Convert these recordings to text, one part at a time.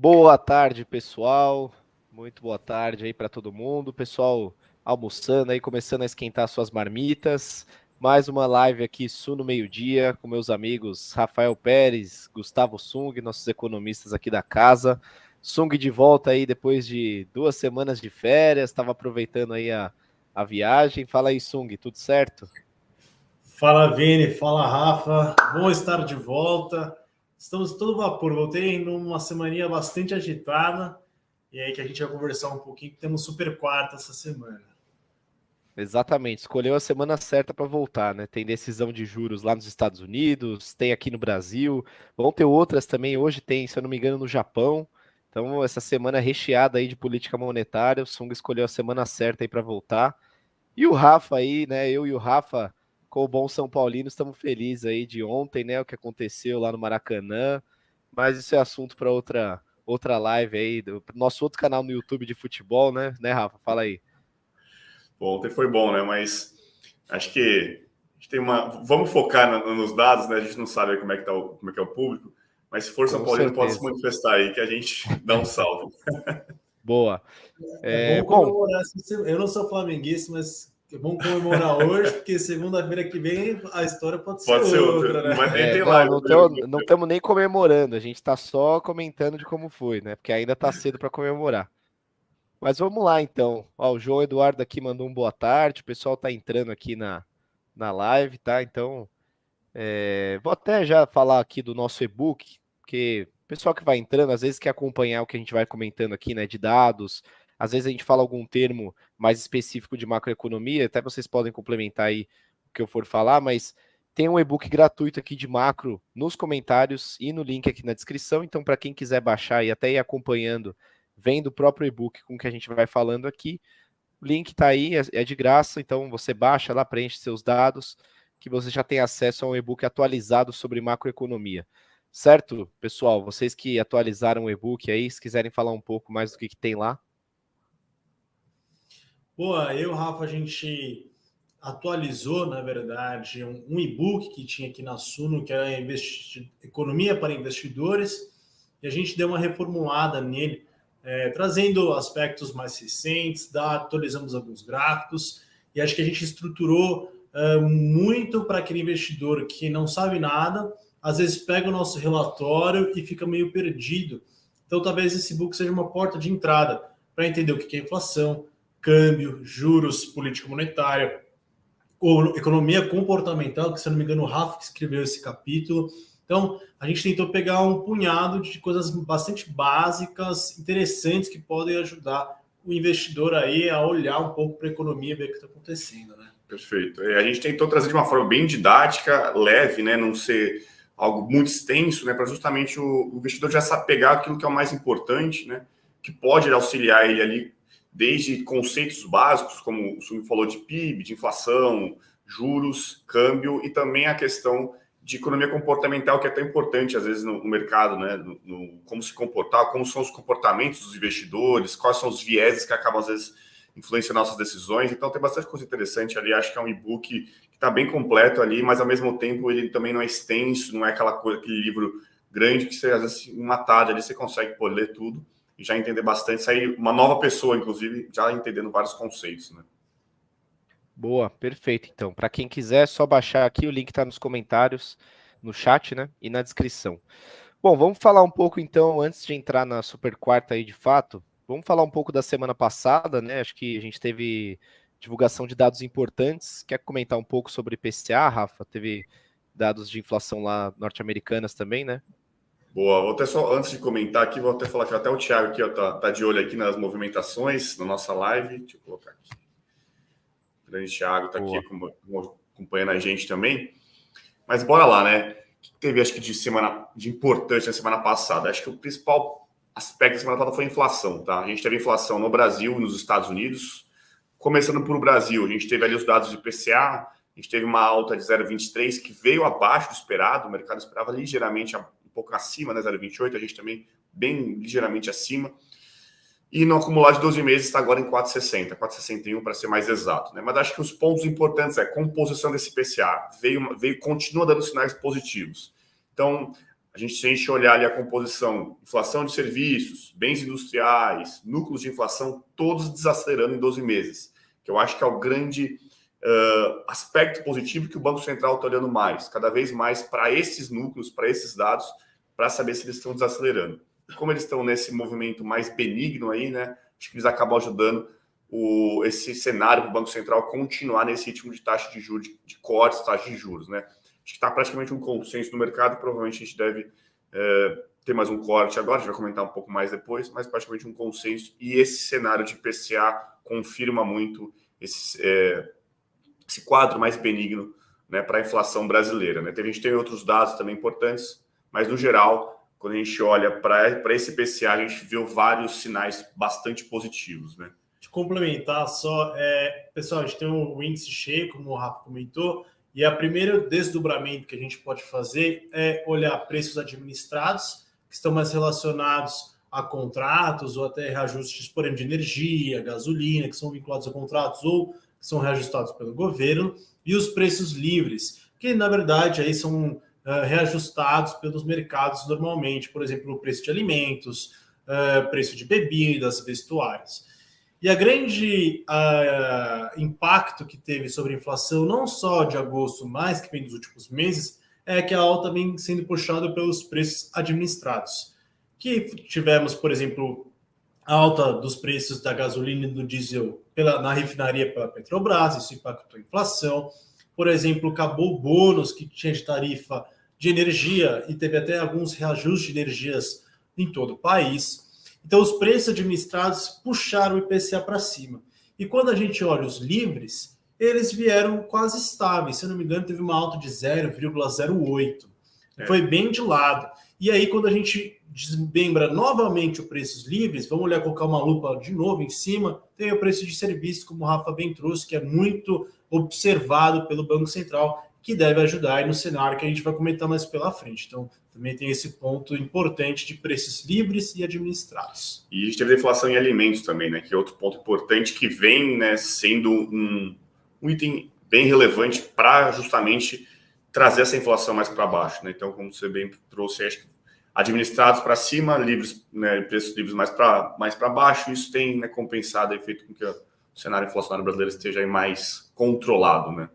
Boa tarde, pessoal. Muito boa tarde aí para todo mundo. Pessoal almoçando aí, começando a esquentar suas marmitas. Mais uma live aqui, Suno Meio-Dia, com meus amigos Rafael Pérez, Gustavo Sung, nossos economistas aqui da casa. Sung de volta aí depois de 2 semanas de férias, estava aproveitando aí a viagem. Fala aí, Sung, tudo certo? Fala Vini, fala Rafa, bom estar de volta. Estamos todo vapor. Voltei numa semaninha bastante agitada e aí que a gente vai conversar um pouquinho, que temos super quarta essa semana. Exatamente, escolheu a semana certa para voltar, né? Tem decisão de juros lá nos Estados Unidos, tem aqui no Brasil, vão ter outras também. Hoje tem, se eu não me engano, no Japão. Então, essa semana é recheada aí de política monetária. O Sung escolheu a semana certa aí para voltar. E o Rafa aí, né? Eu e o Rafa, com o bom São Paulino, estamos felizes aí de ontem, né? O que aconteceu lá no Maracanã. Mas isso é assunto para outra live aí, do nosso outro canal no YouTube de futebol, né, Rafa? Fala aí. Bom, ontem foi bom, né? Mas acho que a gente tem uma. Vamos focar nos dados, né? A gente não sabe como é que como é que é o público, mas se for São Com Paulino, pode se certeza. manifestar aí que a gente dá um salve. Boa. É bom Bom, comemorar. Eu não sou flamenguista, mas é bom comemorar hoje, porque segunda-feira que vem a história pode ser Pode ser outra. outra, Não né? vai nem ter não, live. não estamos nem comemorando, a gente está só comentando de como foi, né? Porque ainda está cedo para comemorar. Mas vamos lá então. Ó, o João Eduardo aqui mandou um boa tarde, o pessoal está entrando aqui na live, tá? Então, vou até já falar aqui do nosso e-book, porque o pessoal que vai entrando, às vezes quer acompanhar o que a gente vai comentando aqui, né, de dados, às vezes a gente fala algum termo mais específico de macroeconomia, até vocês podem complementar aí o que eu for falar, mas tem um e-book gratuito aqui de macro nos comentários e no link aqui na descrição, então para quem quiser baixar e até ir acompanhando, vendo o próprio e-book com o que a gente vai falando aqui, o link está aí, é de graça, então você baixa lá, preenche seus dados, que você já tem acesso a um e-book atualizado sobre macroeconomia. Certo, pessoal? Vocês que atualizaram o e-book aí, se quiserem falar um pouco mais do que tem lá. Boa, Rafa, a gente atualizou, na verdade, um e-book que tinha aqui na Suno, que era Economia para Investidores, e a gente deu uma reformulada nele, trazendo aspectos mais recentes, atualizamos alguns gráficos, e acho que a gente estruturou muito para aquele investidor que não sabe nada, às vezes pega o nosso relatório e fica meio perdido. Então, talvez esse book seja uma porta de entrada para entender o que é inflação, câmbio, juros, política monetária, ou economia comportamental, que se eu não me engano o Rafa que escreveu esse capítulo. Então, a gente tentou pegar um punhado de coisas bastante básicas, interessantes, que podem ajudar o investidor aí a olhar um pouco para a economia e ver o que está acontecendo, né? Perfeito. A gente tentou trazer de uma forma bem didática, leve, né? Não ser algo muito extenso, né? Para justamente o investidor já saber pegar aquilo que é o mais importante, né? Que pode auxiliar ele ali, desde conceitos básicos, como o Sumi falou, de PIB, de inflação, juros, câmbio, e também a questão de economia comportamental, que é tão importante, às vezes, no mercado, né? Como se comportar, como são os comportamentos dos investidores, quais são os vieses que acabam, às vezes, influenciam nossas decisões. Então, tem bastante coisa interessante ali. Acho que é um e-book que está bem completo ali, mas, ao mesmo tempo, ele também não é extenso, não é aquele livro grande que você, às vezes, uma tarde ali, você consegue ler tudo e já entender bastante, sair uma nova pessoa, inclusive, já entendendo vários conceitos, né? Boa, perfeito. Então, para quem quiser, é só baixar aqui, o link está nos comentários, no chat, né, e na descrição. Bom, vamos falar um pouco então, antes de entrar na super quarta aí de fato, vamos falar um pouco da semana passada, né? Acho que a gente teve divulgação de dados importantes. Quer comentar um pouco sobre IPCA, Rafa? Teve dados de inflação lá norte-americanas também, né? Boa, vou até só, antes de comentar aqui, vou até falar que até o Thiago aqui ó, tá de olho aqui nas movimentações na nossa live. Deixa eu colocar aqui. O grande Thiago está aqui Boa. acompanhando a gente também. Mas bora lá, né? O que teve, acho que, de importante na semana passada? Acho que o principal aspecto da semana passada foi a inflação, tá? A gente teve inflação no Brasil e nos Estados Unidos. Começando por o Brasil, a gente teve ali os dados de IPCA, a gente teve uma alta de 0,23, que veio abaixo do esperado, o mercado esperava ligeiramente, um pouco acima, né? 0,28, a gente também bem ligeiramente acima. E no acumulado de 12 meses está agora em 4,60, 4,61 para ser mais exato, né? Mas acho que os pontos importantes é a composição desse IPCA, continua dando sinais positivos. Então, se a gente olhar ali a composição, inflação de serviços, bens industriais, núcleos de inflação, todos desacelerando em 12 meses, que eu acho que é o grande aspecto positivo que o Banco Central está olhando mais, cada vez mais para esses núcleos, para esses dados, para saber se eles estão desacelerando. E como eles estão nesse movimento mais benigno aí, né, acho que eles acabam ajudando esse cenário para o Banco Central continuar nesse ritmo de taxa de juros, de cortes, taxa de juros, né? Acho que está praticamente um consenso no mercado, provavelmente a gente deve ter mais um corte agora, a gente vai comentar um pouco mais depois, mas praticamente um consenso, e esse cenário de IPCA confirma muito esse quadro mais benigno, né, para a inflação brasileira, né? A gente tem outros dados também importantes, mas no geral, quando a gente olha para esse IPCA, a gente viu vários sinais bastante positivos, né? De complementar só, pessoal, a gente tem o índice cheio, como o Rafa comentou, e o primeiro desdobramento que a gente pode fazer é olhar preços administrados, que estão mais relacionados a contratos ou até reajustes, por exemplo, de energia, gasolina, que são vinculados a contratos ou que são reajustados pelo governo, e os preços livres, que na verdade aí são reajustados pelos mercados normalmente, por exemplo, o preço de alimentos, preço de bebidas, vestuários. E a grande impacto que teve sobre a inflação, não só de agosto, mas que vem dos últimos meses, é que a alta vem sendo puxada pelos preços administrados. Que tivemos, por exemplo, a alta dos preços da gasolina e do diesel na refinaria pela Petrobras, isso impactou a inflação. Por exemplo, acabou o bônus que tinha de tarifa de energia e teve até alguns reajustes de energias em todo o país. Então, os preços administrados puxaram o IPCA para cima. E quando a gente olha os livres, eles vieram quase estáveis. Se eu não me engano, teve uma alta de 0,08. Foi bem de lado. E aí, quando a gente desmembra novamente os preços livres, vamos olhar, colocar uma lupa de novo em cima, tem o preço de serviço, como o Rafa bem trouxe, que é muito observado pelo Banco Central, que deve ajudar aí no cenário que a gente vai comentar mais pela frente. Então, também tem esse ponto importante de preços livres e administrados. E a gente teve a inflação em alimentos também, né? Que é outro ponto importante que vem, né, sendo um item bem relevante para justamente trazer essa inflação mais para baixo, né? Então, como você bem trouxe, acho que administrados para cima, livres, né, preços livres mais para baixo, isso tem, né, compensado e feito com que o cenário inflacionário brasileiro esteja aí mais controlado, né?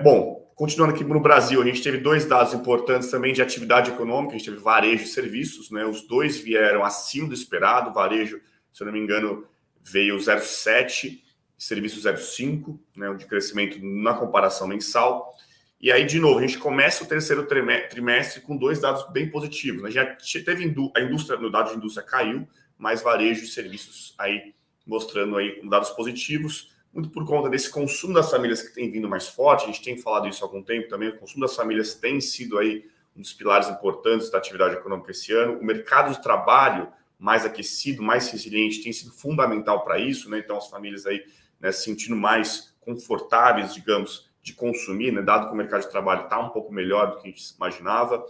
Bom, continuando aqui no Brasil, a gente teve dois dados importantes também de atividade econômica, a gente teve varejo e serviços, né? Os dois vieram acima do esperado, varejo, se eu não me engano, veio 0,7, serviços 0,5, né, de crescimento na comparação mensal. E aí, de novo, a gente começa o terceiro trimestre com dois dados bem positivos, né? Já teve a indústria, no dado de indústria caiu, mas varejo e serviços aí mostrando aí dados positivos, muito por conta desse consumo das famílias que tem vindo mais forte. A gente tem falado isso há algum tempo também. O consumo das famílias tem sido aí um dos pilares importantes da atividade econômica esse ano. O mercado de trabalho mais aquecido, mais resiliente, tem sido fundamental para isso, né? Então, as famílias aí, né, se sentindo mais confortáveis, digamos, de consumir, né? Dado que o mercado de trabalho está um pouco melhor do que a gente imaginava.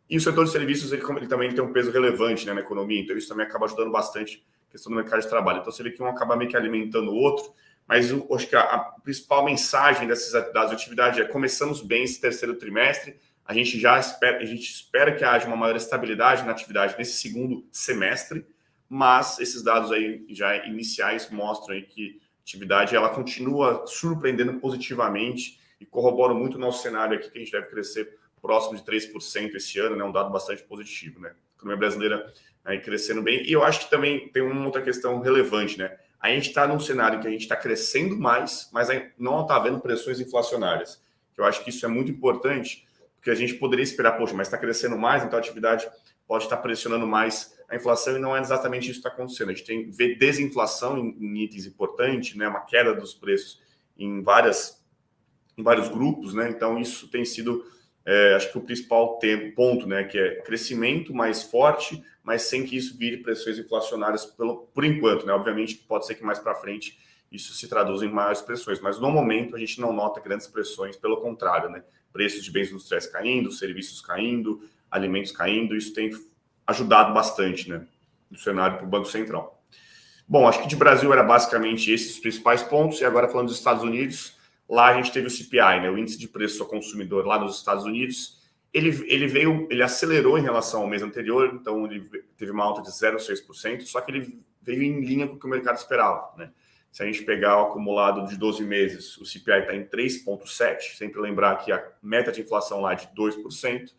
E o setor de serviços, ele também tem um peso relevante, né, na economia, então isso também acaba ajudando bastante a questão do mercado de trabalho. Então, você vê que um acaba meio que alimentando o outro. Mas eu acho que a principal mensagem das atividades é: começamos bem esse terceiro trimestre, a gente espera que haja uma maior estabilidade na atividade nesse segundo semestre, mas esses dados aí já iniciais mostram aí que a atividade ela continua surpreendendo positivamente e corroboram muito o nosso cenário aqui, que a gente deve crescer próximo de 3% esse ano, né? Um dado bastante positivo, né? A economia brasileira aí crescendo bem. E eu acho que também tem uma outra questão relevante, né? A gente está num cenário que a gente está crescendo mais, mas não está havendo pressões inflacionárias. Eu acho que isso é muito importante, porque a gente poderia esperar, poxa, mas está crescendo mais, então a atividade pode estar pressionando mais a inflação, e não é exatamente isso que está acontecendo. A gente vê desinflação em itens importantes, né, uma queda dos preços em vários grupos, né? Então isso tem sido, acho que o principal ponto, né, que é crescimento mais forte, mas sem que isso vire pressões inflacionárias por enquanto, né? Obviamente que pode ser que mais para frente isso se traduza em maiores pressões, mas no momento a gente não nota grandes pressões, pelo contrário, né? Preços de bens industriais caindo, serviços caindo, alimentos caindo, isso tem ajudado bastante, né, no cenário para o Banco Central. Bom, acho que de Brasil era basicamente esses os principais pontos, e agora falando dos Estados Unidos, lá a gente teve o CPI, né, o Índice de Preço ao Consumidor lá nos Estados Unidos. ele acelerou em relação ao mês anterior, então ele teve uma alta de 0,6%, só que ele veio em linha com o que o mercado esperava, né? Se a gente pegar o acumulado de 12 meses, o CPI está em 3,7%, sempre lembrar que a meta de inflação lá é de 2%,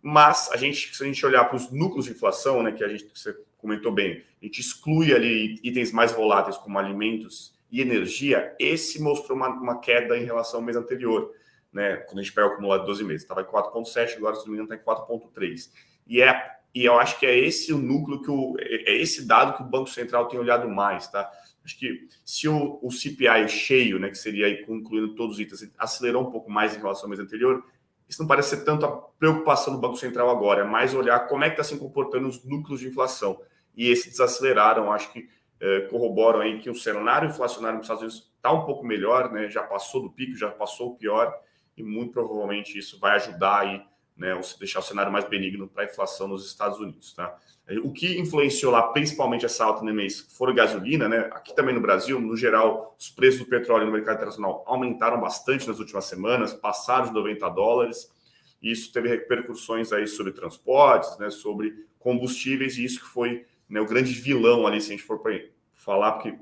mas se a gente olhar para os núcleos de inflação, né, que você comentou bem, a gente exclui ali itens mais voláteis como alimentos e energia, esse mostrou uma queda em relação ao mês anterior, né? Quando a gente pega o acumulado de 12 meses, estava em 4,7%, agora, se não me engano, está em 4,3%. E eu acho que é esse o núcleo, é esse dado que o Banco Central tem olhado mais, tá? Acho que se o CPI cheio, né, que seria aí incluindo todos os itens, acelerou um pouco mais em relação ao mês anterior, isso não parece ser tanto a preocupação do Banco Central agora, é mais olhar como é que está se comportando os núcleos de inflação. E esses desaceleraram, acho que corroboram aí que o cenário inflacionário nos Estados Unidos está um pouco melhor, né? Já passou do pico, já passou o pior, e muito provavelmente isso vai ajudar aí, né, deixar o cenário mais benigno para a inflação nos Estados Unidos, tá? O que influenciou lá, principalmente essa alta no mês, foi a gasolina, né? Aqui também no Brasil, no geral, os preços do petróleo no mercado internacional aumentaram bastante nas últimas semanas, passaram de $90, e isso teve repercussões aí sobre transportes, né, sobre combustíveis, e isso que foi, né, o grande vilão ali, se a gente for para falar, porque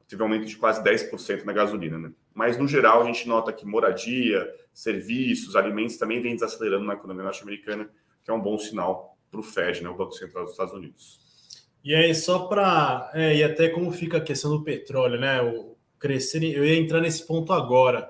teve um aumento de quase 10% na gasolina, né? Mas, no geral, a gente nota que moradia, serviços, alimentos também vem desacelerando na economia norte-americana, que é um bom sinal para o Fed, né, o Banco Central dos Estados Unidos. E aí, só para... e até como fica a questão do petróleo, né? O crescer, eu ia entrar nesse ponto agora.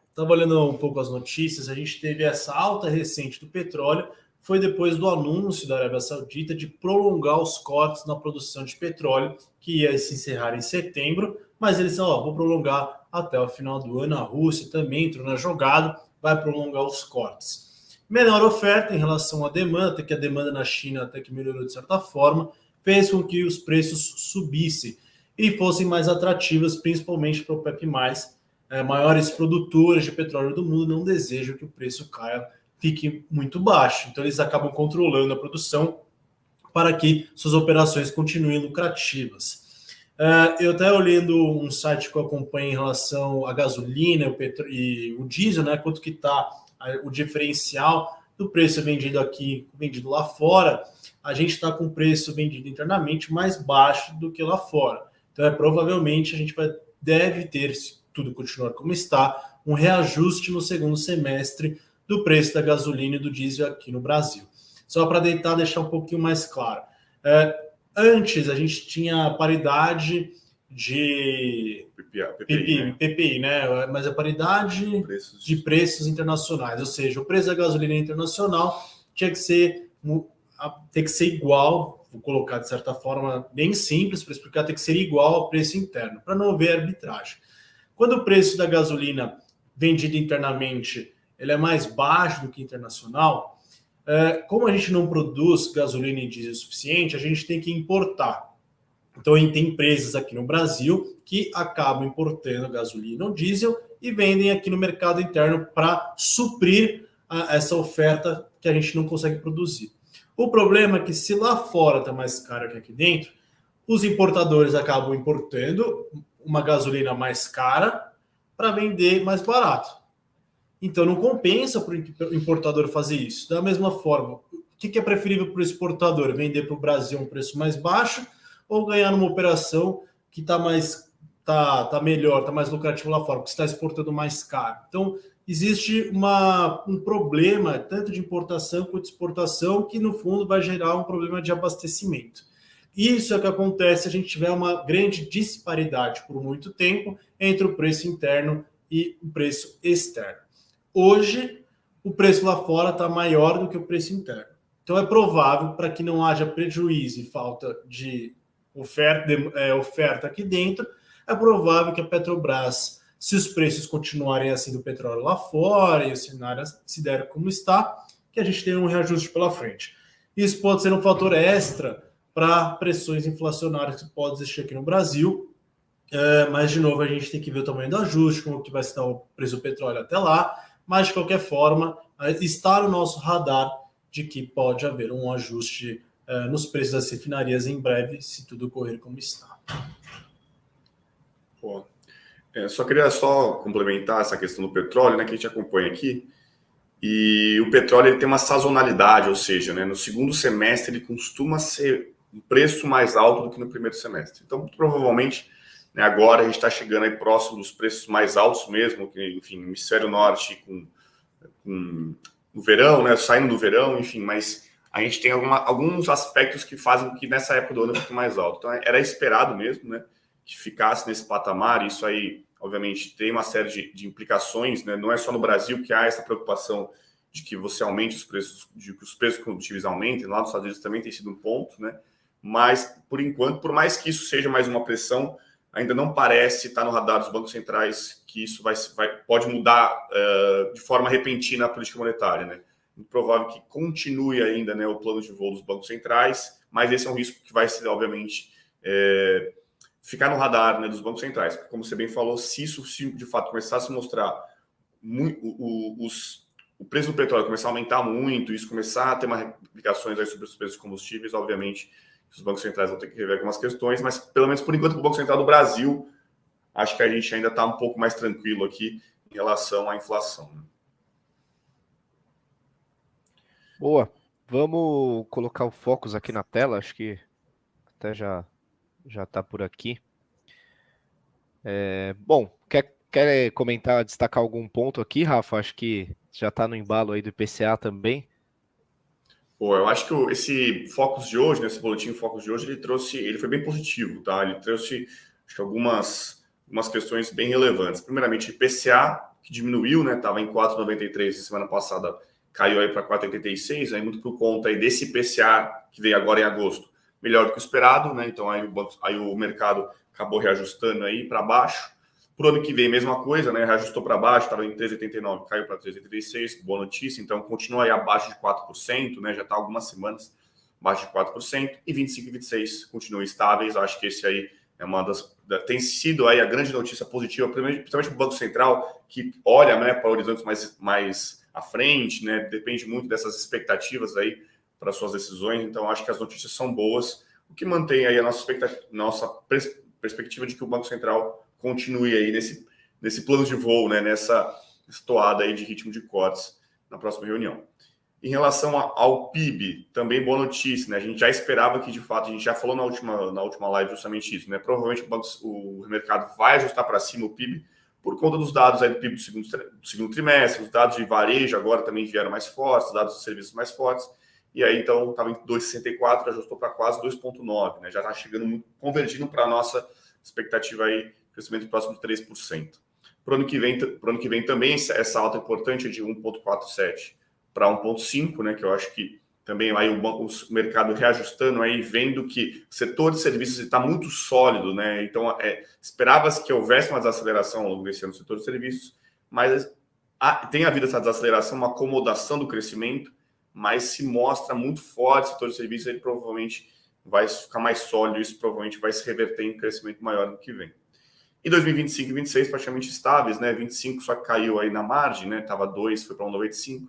Estava olhando um pouco as notícias, a gente teve essa alta recente do petróleo, foi depois do anúncio da Arábia Saudita de prolongar os cortes na produção de petróleo, que ia se encerrar em setembro, mas eles disseram, vou prolongar até o final do ano. A Rússia também entrou na jogada, vai prolongar os cortes. Menor oferta em relação à demanda, até que a demanda na China até que melhorou de certa forma, fez com que os preços subissem e fossem mais atrativas, principalmente para o OPEP+. Maiores produtores de petróleo do mundo não desejam que o preço caia, fique muito baixo. Então, eles acabam controlando a produção para que suas operações continuem lucrativas. Eu até olhando um site que eu acompanho em relação à gasolina e o diesel, né, quanto que está o diferencial do preço vendido aqui, vendido lá fora, a gente está com o preço vendido internamente mais baixo do que lá fora. Então, provavelmente, a gente deve ter, se tudo continuar como está, um reajuste no segundo semestre do preço da gasolina e do diesel aqui no Brasil. Só para deixar um pouquinho mais claro. Antes, a gente tinha paridade de PPI, né? Mas a paridade de preços internacionais, ou seja, o preço da gasolina internacional tinha que ser igual, vou colocar de certa forma bem simples para explicar, tem que ser igual ao preço interno, para não haver arbitragem. Quando o preço da gasolina vendido internamente ele é mais baixo do que internacional, como a gente não produz gasolina e diesel suficiente, a gente tem que importar. Então, tem empresas aqui no Brasil que acabam importando gasolina ou diesel e vendem aqui no mercado interno para suprir essa oferta que a gente não consegue produzir. O problema é que se lá fora está mais caro que aqui dentro, os importadores acabam importando uma gasolina mais cara para vender mais barato. Então, não compensa para o importador fazer isso. Da mesma forma, o que é preferível para o exportador? Vender para o Brasil a um preço mais baixo ou ganhar numa operação que está melhor, está mais lucrativo lá fora, porque está exportando mais caro. Então, existe um problema, tanto de importação quanto de exportação, que no fundo vai gerar um problema de abastecimento. Isso é o que acontece se a gente tiver uma grande disparidade por muito tempo entre o preço interno e o preço externo. Hoje, o preço lá fora está maior do que o preço interno. Então, é provável, para que não haja prejuízo e falta de oferta aqui dentro, é provável que a Petrobras, se os preços continuarem assim do petróleo lá fora e o cenário se der como está, que a gente tenha um reajuste pela frente. Isso pode ser um fator extra para pressões inflacionárias que podem existir aqui no Brasil, mas, de novo, a gente tem que ver o tamanho do ajuste, como que vai estar o preço do petróleo até lá, mas, de qualquer forma, está no nosso radar de que pode haver um ajuste nos preços das refinarias em breve, se tudo correr como está. Só queria complementar essa questão do petróleo, né, que a gente acompanha aqui. E o petróleo ele tem uma sazonalidade, ou seja, né, no segundo semestre ele costuma ser um preço mais alto do que no primeiro semestre. Então, provavelmente, né, agora a gente está chegando aí próximo dos preços mais altos mesmo, que, enfim, no hemisfério norte com o verão, né, saindo do verão, enfim, mas a gente tem alguns aspectos que fazem com que nessa época do ano fique mais alto. Então, era esperado mesmo, né, que ficasse nesse patamar. Isso aí, obviamente, tem uma série de implicações, né, não é só no Brasil que há essa preocupação de que você aumente os preços, de que os preços de combustíveis aumentem. Lá nos Estados Unidos também tem sido um ponto, né, mas, por enquanto, por mais que isso seja mais uma pressão, ainda não parece estar no radar dos bancos centrais que isso pode mudar de forma repentina a política monetária, né? Muito provável que continue ainda, né, o plano de voo dos bancos centrais, mas esse é um risco que vai ser, obviamente, ficar no radar, né, dos bancos centrais. Porque, como você bem falou, se isso de fato começar a se mostrar o preço do petróleo começar a aumentar muito, isso começar a ter uma implicações aí sobre os preços dos combustíveis, obviamente, os bancos centrais vão ter que rever algumas questões, mas pelo menos por enquanto o Banco Central do Brasil, acho que a gente ainda está um pouco mais tranquilo aqui em relação à inflação. Boa. Vamos colocar o Focus aqui na tela, acho que até já está por aqui. Bom, quer comentar, destacar algum ponto aqui, Rafa? Acho que já está no embalo aí do IPCA também. Pô, eu acho que esse Focus de hoje, né, esse boletim Focus de hoje, ele foi bem positivo, tá? Ele trouxe, acho que algumas questões bem relevantes. Primeiramente, o IPCA, que diminuiu, né? Estava em 4,93 semana passada, caiu aí para 4,86, aí muito por conta aí desse IPCA que veio agora em agosto, melhor do que o esperado, né? Então aí o mercado acabou reajustando aí para baixo. Para o ano que vem, mesma coisa, né? Reajustou para baixo, estava em 3,89, caiu para 3,86, boa notícia. Então, continua aí abaixo de 4%, né? Já está algumas semanas abaixo de 4%. E 25 e 26 continuam estáveis. Acho que esse aí é tem sido aí a grande notícia positiva, principalmente para o Banco Central, que olha, né, para horizontes mais à frente, né? Depende muito dessas expectativas aí para suas decisões. Então, acho que as notícias são boas, o que mantém aí a nossa perspectiva de que o Banco Central continue aí nesse plano de voo, né, nessa toada aí de ritmo de cortes na próxima reunião. Em relação ao PIB, também boa notícia, né? A gente já esperava que, de fato, a gente já falou na última live justamente isso, né? Provavelmente o mercado vai ajustar para cima o PIB por conta dos dados aí do PIB do segundo trimestre, os dados de varejo agora também vieram mais fortes, os dados de serviços mais fortes, e aí então estava em 2,64, ajustou para quase 2,9, né? Já está chegando, convergindo para a nossa expectativa aí, crescimento próximo de 3%. Para o ano que vem também essa alta importante é de 1,47 para 1,5, né, que eu acho que também aí o mercado reajustando aí, vendo que o setor de serviços está muito sólido, né? Então esperava-se que houvesse uma desaceleração ao longo desse ano no setor de serviços, mas tem havido essa desaceleração, uma acomodação do crescimento, mas se mostra muito forte o setor de serviços, ele provavelmente vai ficar mais sólido, isso provavelmente vai se reverter em crescimento maior no que vem. E 2025 e 26 praticamente estáveis, né? 25 só caiu aí na margem, né? Tava 2, foi para 1,95.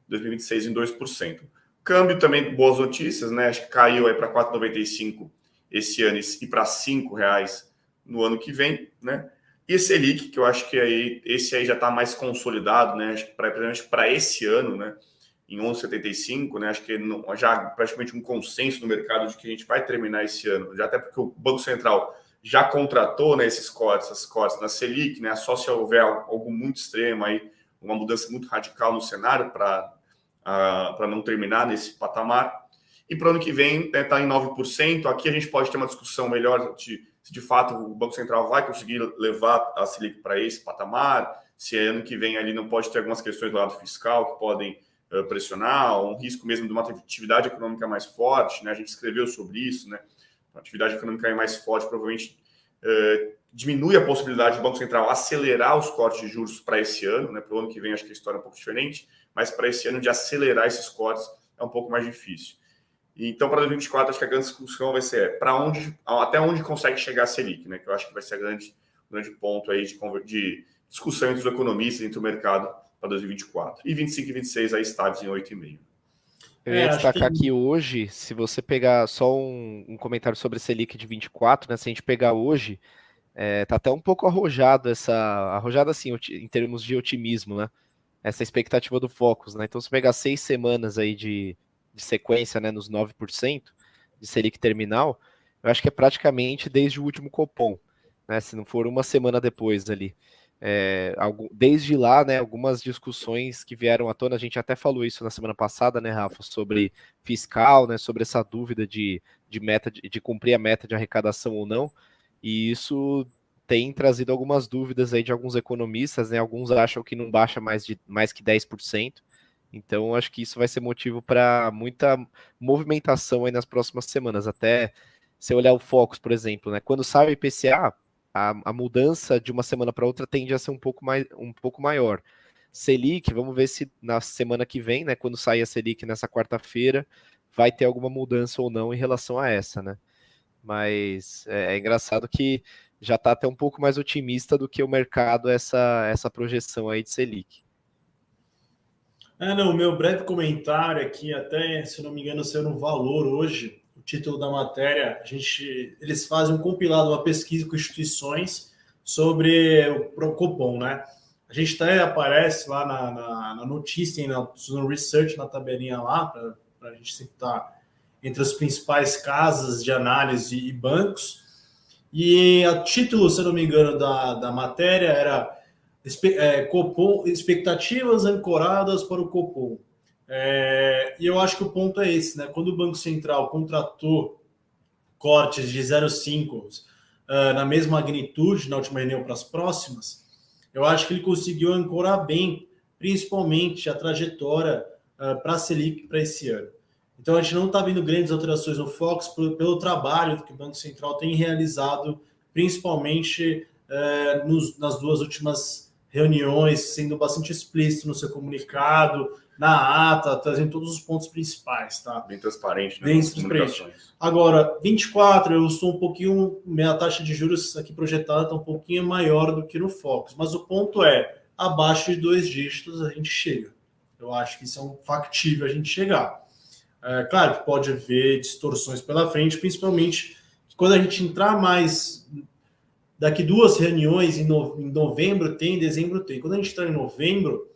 2026 em 2%. Câmbio também, boas notícias, né? Acho que caiu aí para 4,95 esse ano e para R$5 no ano que vem, né? E Selic, que eu acho que esse aí já está mais consolidado, né? Acho que para esse ano, né? Em 11,75, né? Acho que já praticamente um consenso no mercado de que a gente vai terminar esse ano, já até porque o Banco Central já contratou, né, esses cortes na Selic, né? Só se houver algo muito extremo aí, uma mudança muito radical no cenário para não terminar nesse patamar. E para o ano que vem está em 9%. Aqui a gente pode ter uma discussão melhor se de fato o Banco Central vai conseguir levar a Selic para esse patamar, se ano que vem ali não pode ter algumas questões do lado fiscal que podem pressionar, um risco mesmo de uma atividade econômica mais forte, né? A gente escreveu sobre isso, né? A atividade econômica mais forte provavelmente diminui a possibilidade do Banco Central acelerar os cortes de juros para esse ano, né? Para o ano que vem acho que a história é um pouco diferente, mas para esse ano de acelerar esses cortes é um pouco mais difícil. Então, para 2024, acho que a grande discussão vai ser até onde consegue chegar a Selic, né? Que eu acho que vai ser o grande ponto aí de discussão entre os economistas, entre o mercado para 2024. E 25 e 26 aí estáveis em 8,5. Eu ia destacar que hoje, se você pegar só um comentário sobre a Selic de 24, né? Se a gente pegar hoje, tá até um pouco arrojado assim, em termos de otimismo, né? essa expectativa do Focus, né? Então, se pegar 6 semanas aí de sequência, né, nos 9% de Selic terminal, eu acho que é praticamente desde o último Copom, né? Se não for uma semana depois ali. Desde lá, né, algumas discussões que vieram à tona, a gente até falou isso na semana passada, né, Rafa, sobre fiscal, né, sobre essa dúvida de meta de cumprir a meta de arrecadação ou não, e isso tem trazido algumas dúvidas aí de alguns economistas, né? Alguns acham que não baixa mais que 10%. Então, acho que isso vai ser motivo para muita movimentação aí nas próximas semanas. Até se olhar o Focus, por exemplo, né? Quando sai o IPCA, a mudança de uma semana para outra tende a ser um pouco maior. Selic, vamos ver se na semana que vem, né? Quando sair a Selic nessa quarta-feira, vai ter alguma mudança ou não em relação a essa, né? Mas é engraçado que já está até um pouco mais otimista do que o mercado essa projeção aí de Selic. Não, o meu breve comentário aqui, até, se não me engano, saiu no Valor hoje, o título da matéria, eles fazem um compilado, uma pesquisa com instituições sobre o Copom, né? A gente até aparece lá na notícia, no research, na tabelinha lá, para a gente sempre estar entre as principais casas de análise e bancos. E a título, se não me engano, da matéria era Copom, expectativas ancoradas para o Copom. E eu acho que o ponto é esse, né? Quando o Banco Central contratou cortes de 0,5 na mesma magnitude na última reunião para as próximas, eu acho que ele conseguiu ancorar bem, principalmente a trajetória para a Selic para esse ano. Então, a gente não está vendo grandes alterações no Focus pelo trabalho que o Banco Central tem realizado, principalmente nas duas últimas reuniões, sendo bastante explícito no seu comunicado, na ata, trazendo todos os pontos principais. Tá? Bem transparente, né? Bem transparente. Agora, 24, eu estou um pouquinho... Minha taxa de juros aqui projetada está um pouquinho maior do que no Focus, mas o ponto é, abaixo de 2 dígitos a gente chega. Eu acho que isso é um factível a gente chegar. Claro que pode haver distorções pela frente, principalmente quando a gente entrar mais... Daqui 2 reuniões em novembro tem, em dezembro tem. Quando a gente entrar em novembro,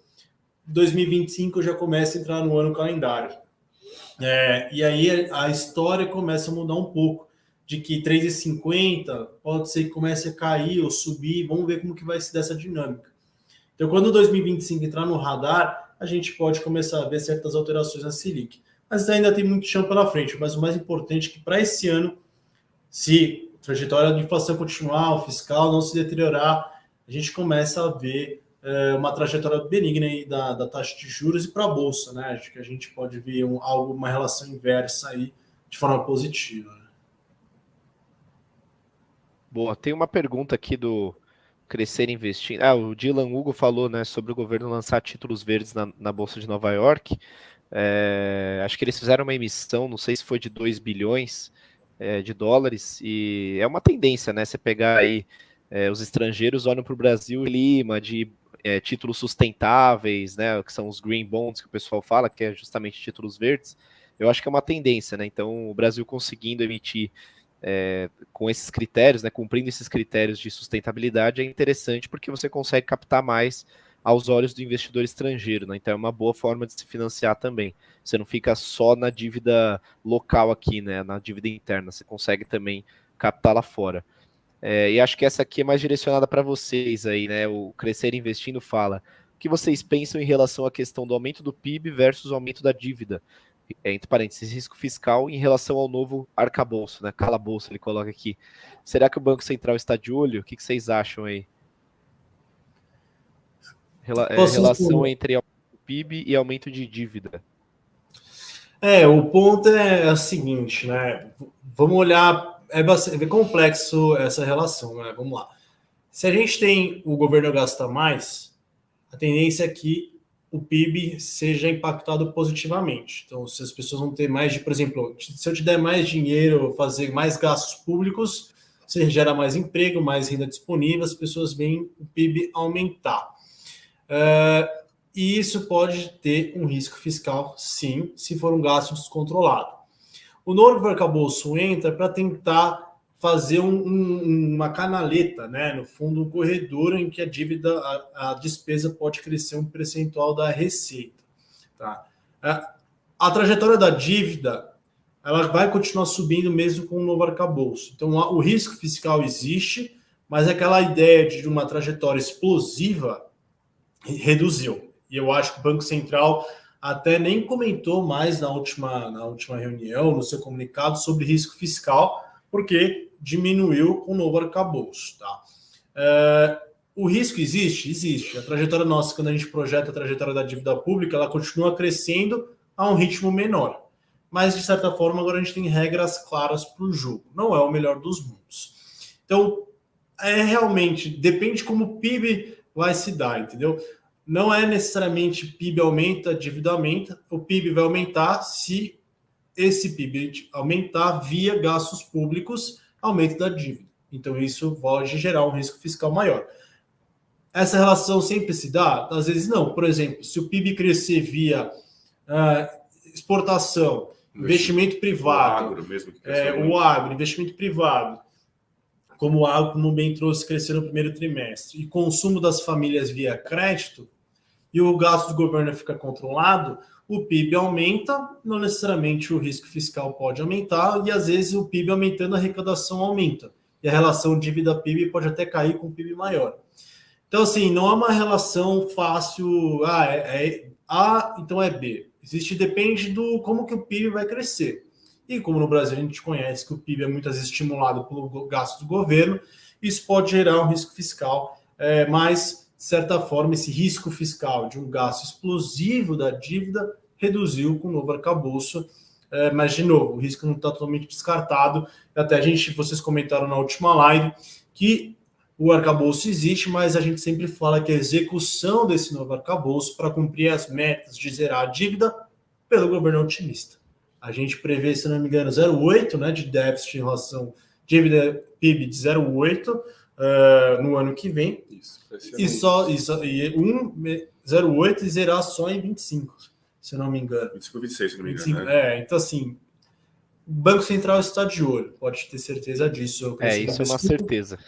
2025 já começa a entrar no ano calendário. E aí a história começa a mudar um pouco. De que 3,50 pode ser que comece a cair ou subir. Vamos ver como que vai ser dessa dinâmica. Então, quando 2025 entrar no radar, a gente pode começar a ver certas alterações na Selic. Mas ainda tem muito chão pela frente. Mas o mais importante é que para esse ano, se a trajetória de inflação continuar, o fiscal não se deteriorar, a gente começa a ver uma trajetória benigna aí da taxa de juros e para a Bolsa, né? Acho que a gente pode ver uma relação inversa aí de forma positiva. Boa, tem uma pergunta aqui do Crescer Investindo. O Dylan Hugo falou, né, sobre o governo lançar títulos verdes na Bolsa de Nova York. Acho que eles fizeram uma emissão, não sei se foi de 2 bilhões de dólares, e é uma tendência, né? Você pegar aí, os estrangeiros olham para o Brasil e lima de títulos sustentáveis, né? Que são os green bonds que o pessoal fala, que é justamente títulos verdes. Eu acho que é uma tendência, né? Então, o Brasil conseguindo emitir com esses critérios, né, cumprindo esses critérios de sustentabilidade, é interessante porque você consegue captar mais aos olhos do investidor estrangeiro, né? Então é uma boa forma de se financiar também. Você não fica só na dívida local aqui, né, na dívida interna, você consegue também captar lá fora. E acho que essa aqui é mais direcionada para vocês aí, né? O Crescer Investindo fala: o que vocês pensam em relação à questão do aumento do PIB versus o aumento da dívida? Entre parênteses, risco fiscal em relação ao novo arcabouço, né? Calabouço, ele coloca aqui. Será que o Banco Central está de olho? O que vocês acham aí? Relação entre aumento do PIB e aumento de dívida. O ponto é o seguinte, né? Vamos olhar, é bem complexo essa relação, né? Vamos lá. Se a gente tem o governo gasta mais, a tendência é que o PIB seja impactado positivamente. Então, se as pessoas vão ter mais, por exemplo, se eu te der mais dinheiro, fazer mais gastos públicos, você gera mais emprego, mais renda disponível, as pessoas veem o PIB aumentar. E isso pode ter um risco fiscal, sim, se for um gasto descontrolado. O novo arcabouço entra para tentar fazer uma canaleta, né? No fundo, um corredor em que a dívida, a despesa pode crescer um percentual da receita. Tá? A trajetória da dívida, ela vai continuar subindo mesmo com o novo arcabouço. Então, o risco fiscal existe, mas aquela ideia de uma trajetória explosiva reduziu. E eu acho que o Banco Central até nem comentou mais na última reunião, no seu comunicado, sobre risco fiscal, porque diminuiu com o novo arcabouço. Tá? O risco existe? Existe. A trajetória nossa, quando a gente projeta a trajetória da dívida pública, ela continua crescendo a um ritmo menor. Mas, de certa forma, agora a gente tem regras claras para o jogo. Não é o melhor dos mundos. Então, realmente, depende como o PIB vai se dar, entendeu? Não é necessariamente PIB aumenta, dívida aumenta. O PIB vai aumentar se esse PIB aumentar via gastos públicos, aumento da dívida. Então, isso pode gerar um risco fiscal maior. Essa relação sempre se dá? Às vezes não. Por exemplo, se o PIB crescer via exportação, investimento privado, o agro, investimento privado, como o agro, como bem trouxe, crescer no primeiro trimestre, e consumo das famílias via crédito, e o gasto do governo fica controlado, o PIB aumenta, não necessariamente o risco fiscal pode aumentar, e às vezes o PIB aumentando, a arrecadação aumenta. E a relação dívida-PIB pode até cair com o PIB maior. Então, assim, não é uma relação fácil, A, então é B. Depende do como que o PIB vai crescer. E como no Brasil a gente conhece que o PIB é muitas vezes estimulado pelo gasto do governo, isso pode gerar um risco fiscal, mas, de certa forma, esse risco fiscal de um gasto explosivo da dívida reduziu com o novo arcabouço. Mas, de novo, o risco não está totalmente descartado. Até vocês comentaram na última live que o arcabouço existe, mas a gente sempre fala que a execução desse novo arcabouço para cumprir as metas de zerar a dívida pelo governo otimista. A gente prevê, se não me engano, 0,8, né, de déficit em relação dívida PIB de 0,8 no ano que vem. Isso, 0,8 e zerar só em 25, se não me engano. 25 26, se não me engano. 25, então assim, o Banco Central está de olho, pode ter certeza disso. Isso é uma certeza.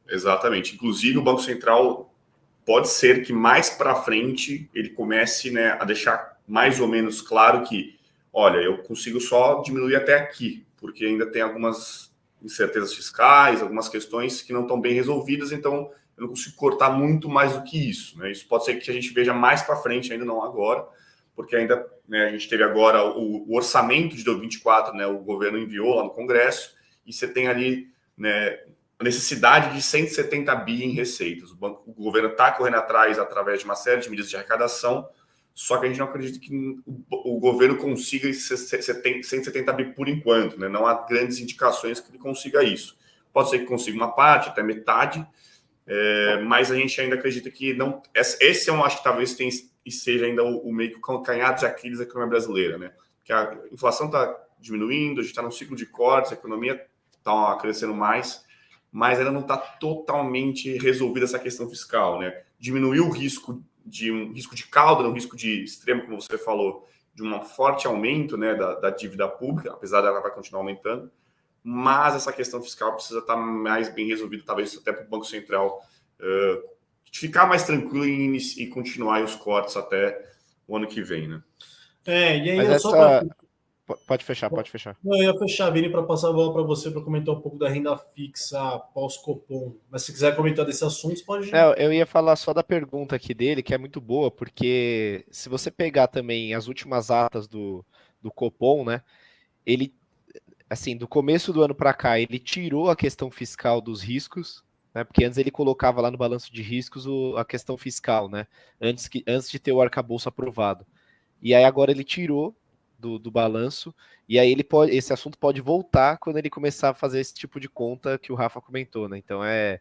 Exatamente. Inclusive, o Banco Central pode ser que mais para frente ele comece, né, a deixar mais ou menos claro que, olha, eu consigo só diminuir até aqui, porque ainda tem algumas incertezas fiscais, algumas questões que não estão bem resolvidas, então eu não consigo cortar muito mais do que isso. Né? Isso pode ser que a gente veja mais para frente, ainda não agora, porque ainda, né, a gente teve agora o orçamento de 2024, né, o governo enviou lá no Congresso, e você tem ali, né, a necessidade de 170 bi em receitas. O governo está correndo atrás através de uma série de medidas de arrecadação, só que a gente não acredita que o governo consiga esses 170 bi por enquanto, né? Não há grandes indicações que ele consiga isso. Pode ser que consiga uma parte, até metade, mas a gente ainda acredita que não. Esse eu acho que talvez seja ainda o meio que o calcanhar de Aquiles da economia brasileira, né? Porque a inflação está diminuindo, a gente está num ciclo de cortes, a economia está crescendo mais, mas ainda não está totalmente resolvida essa questão fiscal, né? Diminuiu o risco de cauda, um risco de extremo, como você falou, de um forte aumento, né, da dívida pública, apesar dela vai continuar aumentando, mas essa questão fiscal precisa estar mais bem resolvida, talvez até para o Banco Central ficar mais tranquilo e continuar os cortes até o ano que vem, né? E aí mas Pode fechar. Não, eu ia fechar, Vini, para passar a bola para você para comentar um pouco da renda fixa pós-Copom. Mas se quiser comentar desse assunto, pode ir. Eu ia falar só da pergunta aqui dele, que é muito boa, porque se você pegar também as últimas atas do Copom, né, ele, assim, do começo do ano para cá, ele tirou a questão fiscal dos riscos, né, porque antes ele colocava lá no balanço de riscos a questão fiscal, né, antes de ter o arcabouço aprovado. E aí agora ele tirou do balanço, e aí esse assunto pode voltar quando ele começar a fazer esse tipo de conta que o Rafa comentou, né? Então é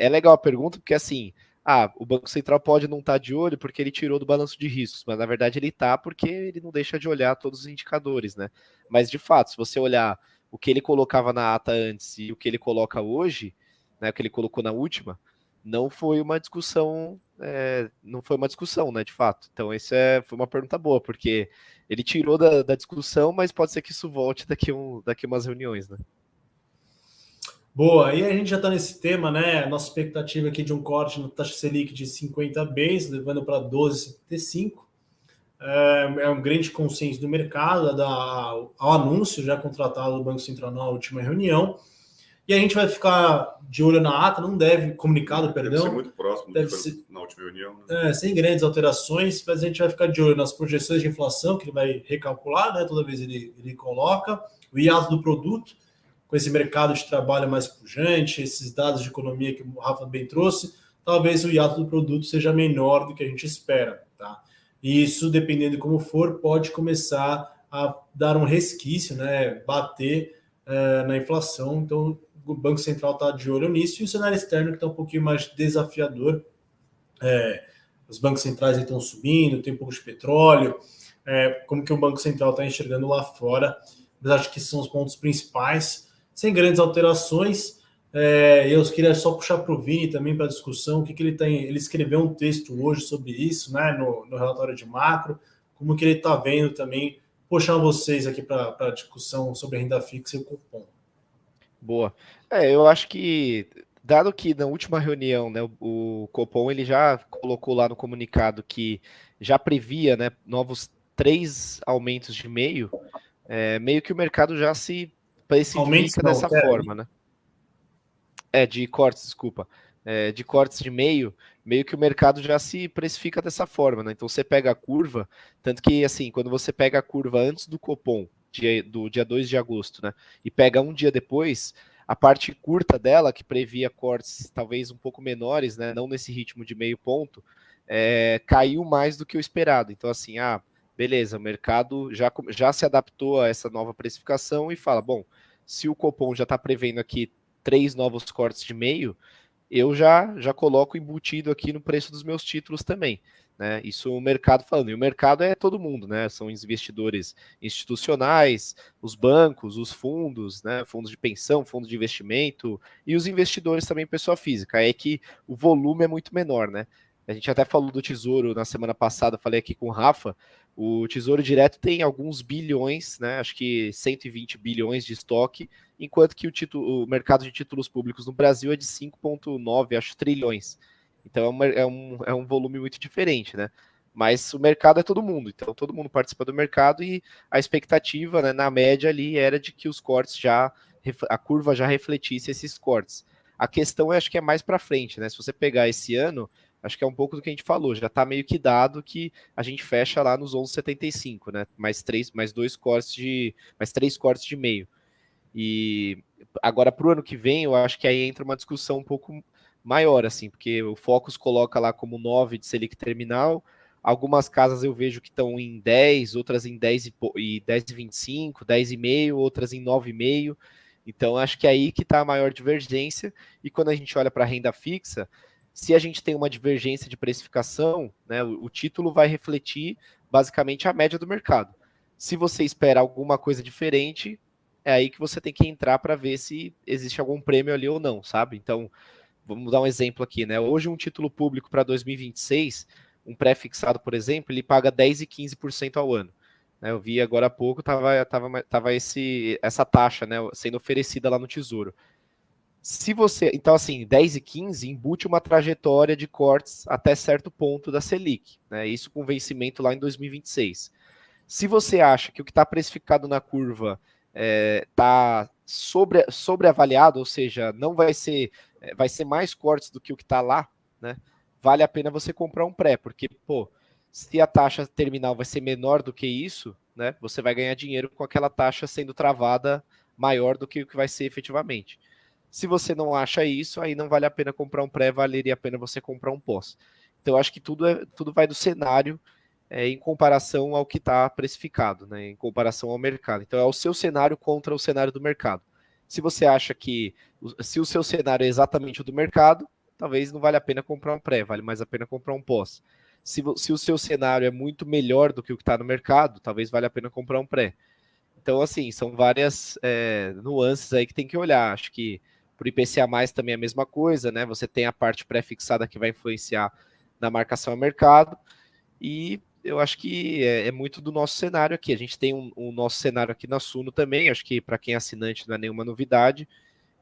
legal a pergunta, porque assim, o Banco Central pode não estar de olho porque ele tirou do balanço de riscos, mas na verdade ele está porque ele não deixa de olhar todos os indicadores, né? Mas de fato, se você olhar o que ele colocava na ata antes e o que ele coloca hoje, né, o que ele colocou na última, não foi uma discussão, né, de fato. Então, foi uma pergunta boa, porque ele tirou da discussão, mas pode ser que isso volte daqui umas reuniões, né? Boa, e a gente já está nesse tema, né? Nossa expectativa aqui de um corte na taxa Selic de 50 base, levando para 12,75. É um grande consenso do mercado, ao anúncio já contratado do Banco Central na última reunião. E a gente vai ficar de olho na ata, não deve, comunicado, perdão. Deve ser muito próximo do que ser, na última reunião. Né? Sem grandes alterações, mas a gente vai ficar de olho nas projeções de inflação, que ele vai recalcular, né? Toda vez ele coloca, o hiato do produto, com esse mercado de trabalho mais pujante, esses dados de economia que o Rafa bem trouxe, talvez o hiato do produto seja menor do que a gente espera, tá? E isso, dependendo de como for, pode começar a dar um resquício, né? Bater na inflação. Então, o Banco Central está de olho nisso, e o cenário externo que está um pouquinho mais desafiador. Os bancos centrais estão subindo, tem um pouco de petróleo, como que o Banco Central está enxergando lá fora. Mas acho que são os pontos principais, sem grandes alterações. Eu queria só puxar para o Vini também para a discussão, o que ele tem. Ele escreveu um texto hoje sobre isso, né, no relatório de macro, como que ele está vendo também, puxar vocês aqui para a discussão sobre a renda fixa e o cupom. Boa. Eu acho que, dado que na última reunião, né, o Copom ele já colocou lá no comunicado que já previa, né, novos 3 aumentos de meio, meio que o mercado já se precifica dessa forma, né? De cortes, desculpa. De cortes de meio que o mercado já se precifica dessa forma, né? Então você pega a curva, tanto que, assim, quando você pega a curva antes do Copom, do dia 2 de agosto, né? E pega um dia depois, a parte curta dela, que previa cortes talvez um pouco menores, né? Não nesse ritmo de meio ponto, caiu mais do que o esperado. Então, assim, beleza, o mercado já se adaptou a essa nova precificação e fala, bom, se o Copom já está prevendo aqui 3 novos cortes de meio, eu já coloco embutido aqui no preço dos meus títulos também. Né? Isso o mercado falando. E o mercado é todo mundo, né? São os investidores institucionais, os bancos, os fundos, né? Fundos de pensão, fundos de investimento, e os investidores também, pessoa física. É que o volume é muito menor, né? A gente até falou do Tesouro na semana passada, falei aqui com o Rafa. O Tesouro Direto tem alguns bilhões, né? Acho que 120 bilhões de estoque, enquanto que o mercado de títulos públicos no Brasil é de 5,9, acho, trilhões. Então é um volume muito diferente, né? Mas o mercado é todo mundo, então todo mundo participa do mercado e a expectativa, né, na média ali era de que os cortes a curva já refletisse esses cortes. A questão acho que é mais para frente, né? Se você pegar esse ano, acho que é um pouco do que a gente falou, já está meio que dado que a gente fecha lá nos 11,75, né? Mais 3 cortes de meio. E agora para o ano que vem, eu acho que aí entra uma discussão um pouco maior, assim, porque o Focus coloca lá como 9 de Selic terminal, algumas casas eu vejo que estão em 10, outras em 10,25, 10,5, outras em 9,5, então acho que é aí que está a maior divergência, e quando a gente olha para a renda fixa, se a gente tem uma divergência de precificação, né, o título vai refletir basicamente a média do mercado. Se você espera alguma coisa diferente, é aí que você tem que entrar para ver se existe algum prêmio ali ou não, sabe? Então, vamos dar um exemplo aqui, né? Hoje um título público para 2026, um pré-fixado, por exemplo, ele paga 10 e 15% ao ano. Né? Eu vi agora há pouco, tava essa taxa, né, sendo oferecida lá no Tesouro. Se você, então assim, 10 e 15 embute uma trajetória de cortes até certo ponto da Selic, né? Isso com vencimento lá em 2026. Se você acha que o que está precificado na curva está sobreavaliado, ou seja, não vai ser mais cortes do que o que está lá, né? Vale a pena você comprar um pré, porque, pô, se a taxa terminal vai ser menor do que isso, né? Você vai ganhar dinheiro com aquela taxa sendo travada maior do que o que vai ser efetivamente. Se você não acha isso, aí não vale a pena comprar um pré, valeria a pena você comprar um pós. Então, eu acho que tudo vai do cenário em comparação ao que está precificado, né, em comparação ao mercado. Então, é o seu cenário contra o cenário do mercado. Se você acha que, se o seu cenário é exatamente o do mercado, talvez não vale a pena comprar um pré, vale mais a pena comprar um pós. Se o seu cenário é muito melhor do que o que está no mercado, talvez valha a pena comprar um pré. Então, assim, são várias nuances aí que tem que olhar. Acho que para o IPCA+, também é a mesma coisa, né? Você tem a parte pré-fixada que vai influenciar na marcação ao mercado, e eu acho que é muito do nosso cenário aqui. A gente tem o nosso cenário aqui na Suno também, acho que para quem é assinante não é nenhuma novidade.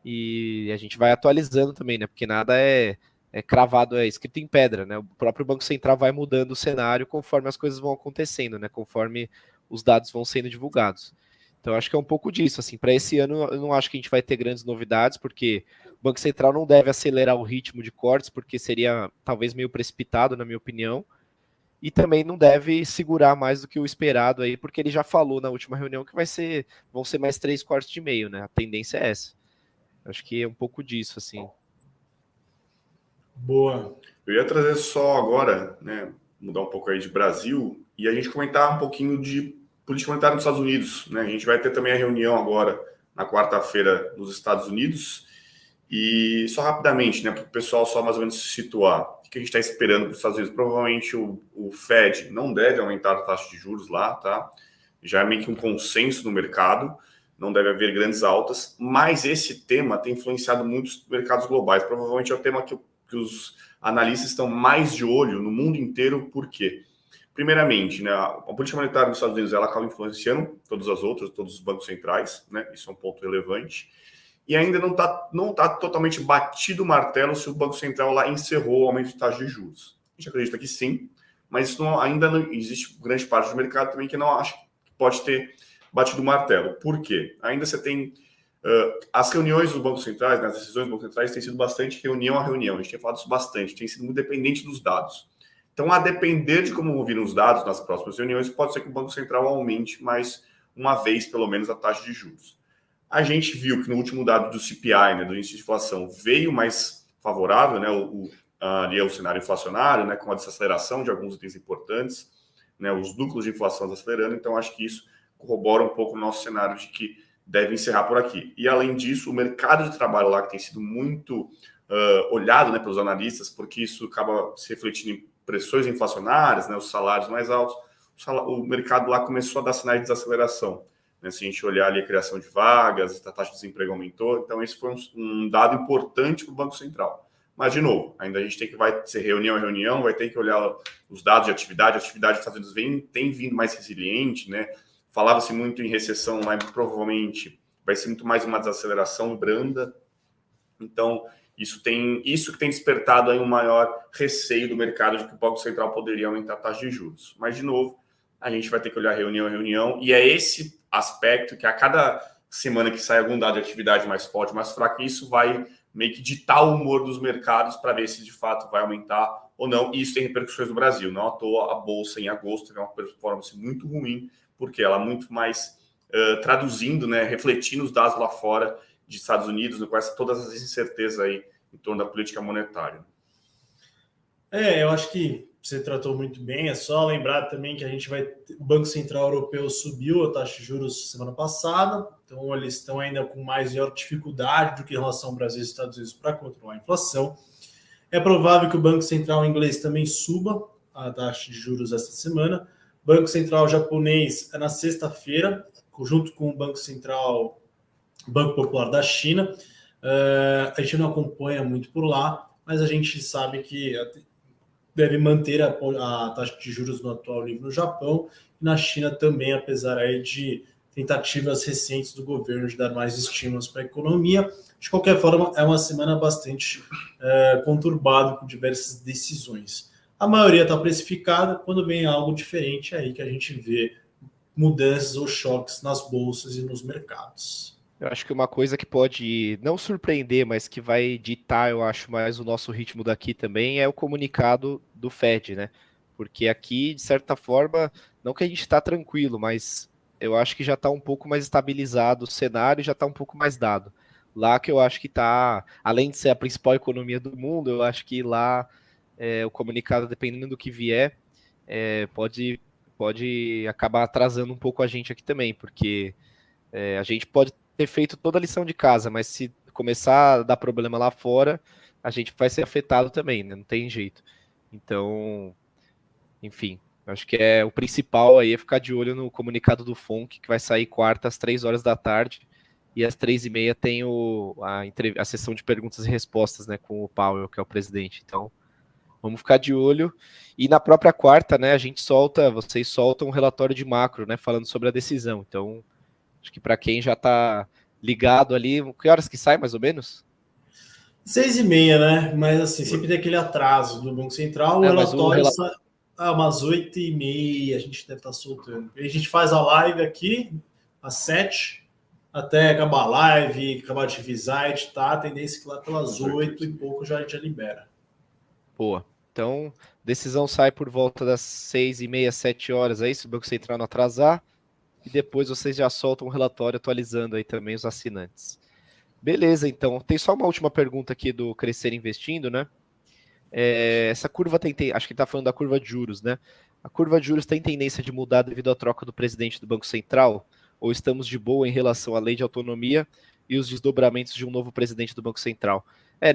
e a gente vai atualizando também, né? Porque nada é cravado, é escrito em pedra, né? O próprio Banco Central vai mudando o cenário conforme as coisas vão acontecendo, né? Conforme os dados vão sendo divulgados. Então, acho que é um pouco disso, assim. Para esse ano, eu não acho que a gente vai ter grandes novidades, porque o Banco Central não deve acelerar o ritmo de cortes, porque seria talvez meio precipitado, na minha opinião. E também não deve segurar mais do que o esperado aí, porque ele já falou na última reunião que vão ser mais 3 quartos de meio, né? A tendência é essa. Acho que é um pouco disso, assim. Boa. Eu ia trazer só agora, né, mudar um pouco aí de Brasil e a gente comentar um pouquinho de política monetária nos Estados Unidos, né? A gente vai ter também a reunião agora na quarta-feira nos Estados Unidos e só rapidamente, né, para o pessoal só mais ou menos se situar, o que a gente está esperando para os Estados Unidos? Provavelmente o Fed não deve aumentar a taxa de juros lá, tá? Já é meio que um consenso no mercado, não deve haver grandes altas, mas esse tema tem influenciado muitos mercados globais. Provavelmente é o tema que os analistas estão mais de olho no mundo inteiro. Por quê? Primeiramente, né, a política monetária dos Estados Unidos ela acaba influenciando todas as outras, todos os bancos centrais, né? Isso é um ponto relevante. E ainda não tá totalmente batido o martelo se o Banco Central lá encerrou o aumento de taxa de juros. A gente acredita que sim, mas isso ainda não existe grande parte do mercado também que não acha que pode ter batido o martelo. Por quê? Ainda você tem as reuniões dos bancos centrais, né, as decisões dos bancos centrais têm sido bastante reunião a reunião. A gente tem falado isso bastante, tem sido muito dependente dos dados. Então, a depender de como virem os dados nas próximas reuniões, pode ser que o Banco Central aumente mais uma vez, pelo menos, a taxa de juros. A gente viu que no último dado do CPI, né, do índice de inflação, veio mais favorável, né, ali é o cenário inflacionário, né, com a desaceleração de alguns itens importantes, né, os núcleos de inflação desacelerando. Então, acho que isso corrobora um pouco o nosso cenário de que deve encerrar por aqui. E, além disso, o mercado de trabalho lá, que tem sido muito olhado, né, pelos analistas, porque isso acaba se refletindo em pressões inflacionárias, né, os salários mais altos, o mercado lá começou a dar sinais de desaceleração. Né, se a gente olhar ali a criação de vagas, a taxa de desemprego aumentou, então esse foi um dado importante para o Banco Central. Mas, de novo, ainda a gente vai ser reunião a reunião, vai ter que olhar os dados de atividade. A atividade dos Estados Unidos tem vindo mais resiliente, né? Falava-se muito em recessão lá, provavelmente vai ser muito mais uma desaceleração branda. Então, isso que tem despertado aí um maior receio do mercado de que o Banco Central poderia aumentar a taxa de juros. Mas, de novo, a gente vai ter que olhar reunião a reunião, e é esse aspecto que a cada semana que sai algum dado de atividade mais forte, mais fraco, isso vai meio que ditar o humor dos mercados para ver se de fato vai aumentar ou não. E isso tem repercussões no Brasil. Não à toa a Bolsa em agosto teve uma performance muito ruim, porque ela muito mais traduzindo, né, refletindo os dados lá fora de Estados Unidos, com todas as incertezas aí em torno da política monetária. Eu acho que você tratou muito bem. É só lembrar também que o Banco Central Europeu subiu a taxa de juros semana passada, então eles estão ainda com maior dificuldade do que em relação ao Brasil e Estados Unidos para controlar a inflação. É provável que o Banco Central inglês também suba a taxa de juros esta semana. Banco Central japonês é na sexta-feira, junto com o Banco Popular da China. A gente não acompanha muito por lá, mas a gente sabe que deve manter a taxa de juros no atual nível no Japão e na China também, apesar aí de tentativas recentes do governo de dar mais estímulos para a economia. De qualquer forma, é uma semana bastante conturbada, com diversas decisões. A maioria está precificada, quando vem algo diferente aí que a gente vê mudanças ou choques nas bolsas e nos mercados. Eu acho que uma coisa que pode não surpreender, mas que vai ditar, eu acho, mais o nosso ritmo daqui também é o comunicado do Fed, né? Porque aqui, de certa forma, não que a gente está tranquilo, mas eu acho que já está um pouco mais estabilizado o cenário, já está um pouco mais dado. Lá que eu acho que está, além de ser a principal economia do mundo, eu acho que lá o comunicado, dependendo do que vier, pode acabar atrasando um pouco a gente aqui também, porque a gente pode ter feito toda a lição de casa, mas se começar a dar problema lá fora, a gente vai ser afetado também, né? Não tem jeito. Então, enfim, acho que o principal aí é ficar de olho no comunicado do FONC, que vai sair quarta às 3 horas da tarde, e às 3h30 tem a sessão de perguntas e respostas, né, com o Powell, que é o presidente. Então, vamos ficar de olho. E na própria quarta, né, vocês soltam um relatório de macro, né, falando sobre a decisão. Então, acho que para quem já está ligado ali. Que horas que sai, mais ou menos? 6h30, né? Mas assim, sempre tem aquele atraso do Banco Central. O Mas relatório sai umas 8h30, a gente deve estar soltando. A gente faz a live aqui às 7, até acabar a live, acabar de revisar, editar, a tendência que lá pelas 8 e pouco já a gente já libera. Boa. Então, decisão sai por volta das 6h30, 7 horas aí, se o Banco Central não atrasar. E depois vocês já soltam um relatório atualizando aí também os assinantes. Beleza, então. Tem só uma última pergunta aqui do Crescer Investindo, né? Essa curva acho que está falando da curva de juros, né? A curva de juros tem tendência de mudar devido à troca do presidente do Banco Central? Ou estamos de boa em relação à lei de autonomia e os desdobramentos de um novo presidente do Banco Central?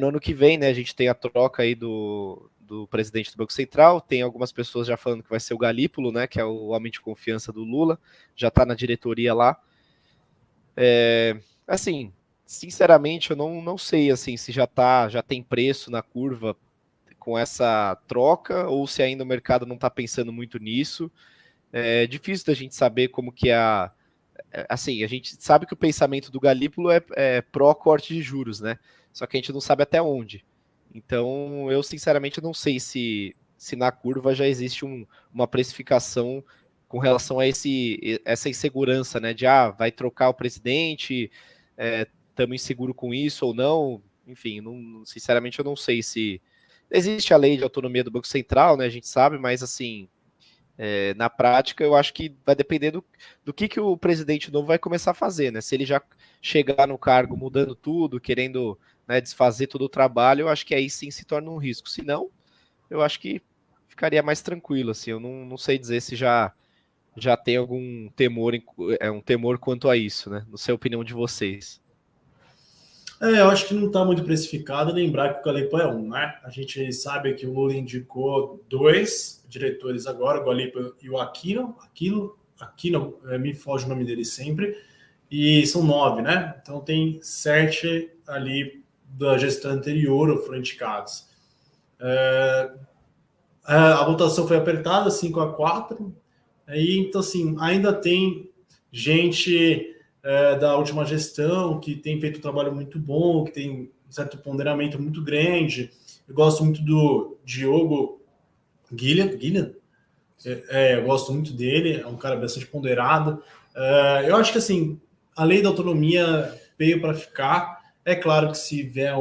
No ano que vem, né, a gente tem a troca aí do presidente do Banco Central, tem algumas pessoas já falando que vai ser o Galípolo, né, que é o homem de confiança do Lula, já está na diretoria lá. Assim, sinceramente, eu não sei assim, se já tem preço na curva com essa troca, ou se ainda o mercado não está pensando muito nisso. É difícil da gente saber como que assim, a gente sabe que o pensamento do Galípolo é pró-corte de juros, né? Só que a gente não sabe até onde. Então, eu sinceramente não sei se na curva já existe uma precificação com relação a essa insegurança, né? De, vai trocar o presidente, estamos inseguros com isso ou não. Enfim, sinceramente eu não sei se... Existe a lei de autonomia do Banco Central, né? A gente sabe, mas assim... na prática, eu acho que vai depender do que o presidente novo vai começar a fazer, né? Se ele já chegar no cargo mudando tudo, querendo, né, desfazer todo o trabalho, eu acho que aí sim se torna um risco. Se não, eu acho que ficaria mais tranquilo, assim. Eu não sei dizer se já tem algum temor, um temor quanto a isso, né? Não sei a opinião de vocês. Eu acho que não está muito precificado. Lembrar que o Galipo é um, né? A gente sabe que o Lula indicou 2 diretores agora, o Galipo e o Aquino, me foge o nome dele sempre, e são 9, né? Então tem 7 ali da gestão anterior ou foram indicados. A votação foi apertada, 5-4, aí, então assim, ainda tem gente da última gestão que tem feito um trabalho muito bom, que tem um certo ponderamento muito grande. Eu gosto muito do Diogo Guilherme. Eu gosto muito dele, é um cara bastante ponderado. Eu acho que assim, a lei da autonomia veio para ficar. É claro que se vier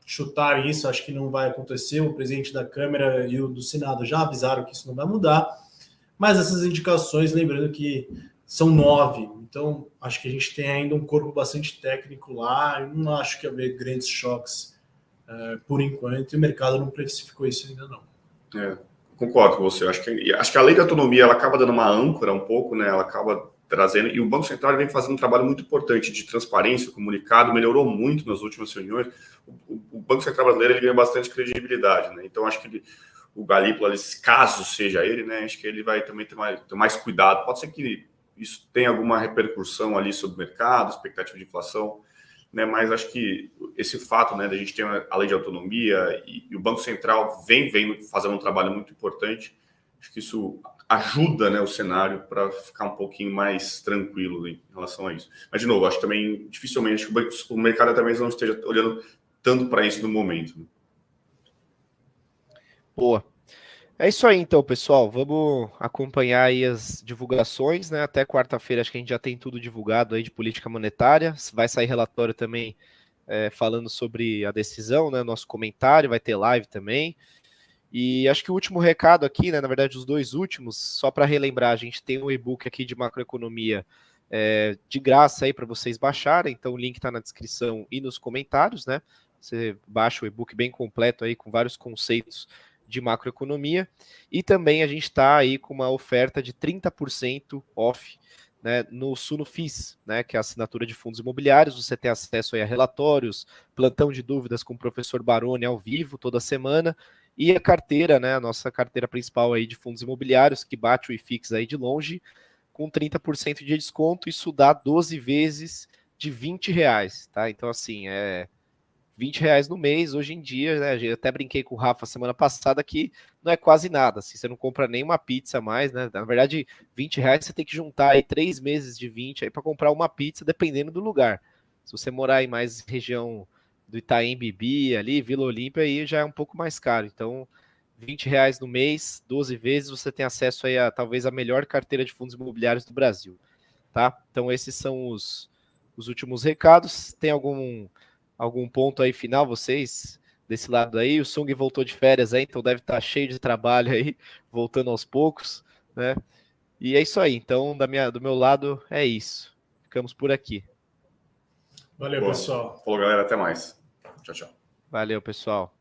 chutar isso, acho que não vai acontecer. O presidente da Câmara e o do Senado já avisaram que isso não vai mudar. Mas essas indicações, lembrando que são 9, então acho que a gente tem ainda um corpo bastante técnico lá. Eu não acho que haver grandes choques por enquanto, e o mercado não precificou isso ainda não. Concordo com você. Acho que a lei da autonomia ela acaba dando uma âncora um pouco, né? Ela acaba trazendo, e o Banco Central vem fazendo um trabalho muito importante de transparência, o comunicado melhorou muito nas últimas reuniões. O Banco Central brasileiro ele ganha bastante credibilidade, né? Então acho que o Galípolo, caso seja ele, né? Acho que ele vai também ter mais cuidado. Pode ser que isso tenha alguma repercussão ali sobre o mercado, expectativa de inflação, né? Mas acho que esse fato, né, da gente ter a lei de autonomia e o Banco Central vem fazendo um trabalho muito importante, acho que isso ajuda, né, o cenário para ficar um pouquinho mais tranquilo em relação a isso. Mas, de novo, acho que também, dificilmente, o mercado talvez não esteja olhando tanto para isso no momento. Né? Boa. É isso aí, então, pessoal. Vamos acompanhar aí as divulgações, né? Até quarta-feira acho que a gente já tem tudo divulgado aí de política monetária. Vai sair relatório também falando sobre a decisão, né? Nosso comentário, vai ter live também. E acho que o último recado aqui, né? Na verdade, os 2 últimos, só para relembrar, a gente tem um e-book aqui de macroeconomia de graça aí para vocês baixarem. Então, o link está na descrição e nos comentários, né? Você baixa o e-book bem completo aí com vários conceitos de macroeconomia, e também a gente está aí com uma oferta de 30% off, né, no Suno FIS, né, que é a assinatura de fundos imobiliários. Você tem acesso aí a relatórios, plantão de dúvidas com o professor Baroni ao vivo toda semana, e a carteira, né, a nossa carteira principal aí de fundos imobiliários, que bate o IFIX aí de longe, com 30% de desconto. Isso dá 12 vezes de R$20, tá? Então, assim, R$20 no mês, hoje em dia, né? Eu até brinquei com o Rafa semana passada que não é quase nada, assim, você não compra nem uma pizza mais, né? Na verdade, R$20 você tem que juntar aí 3 meses de 20 aí para comprar uma pizza, dependendo do lugar. Se você morar em mais região do Itaim Bibi, ali, Vila Olímpia, aí já é um pouco mais caro. Então, R$ 20 no mês, 12 vezes, você tem acesso aí a talvez a melhor carteira de fundos imobiliários do Brasil, tá? Então, esses são os últimos recados. Tem algum ponto aí final, vocês, desse lado aí? O Sung voltou de férias aí, então deve estar cheio de trabalho aí, voltando aos poucos, né? E é isso aí. Então, do meu lado, é isso. Ficamos por aqui. Valeu, Boa. pessoal. Falou, galera. Até mais. Tchau, tchau. Valeu, pessoal.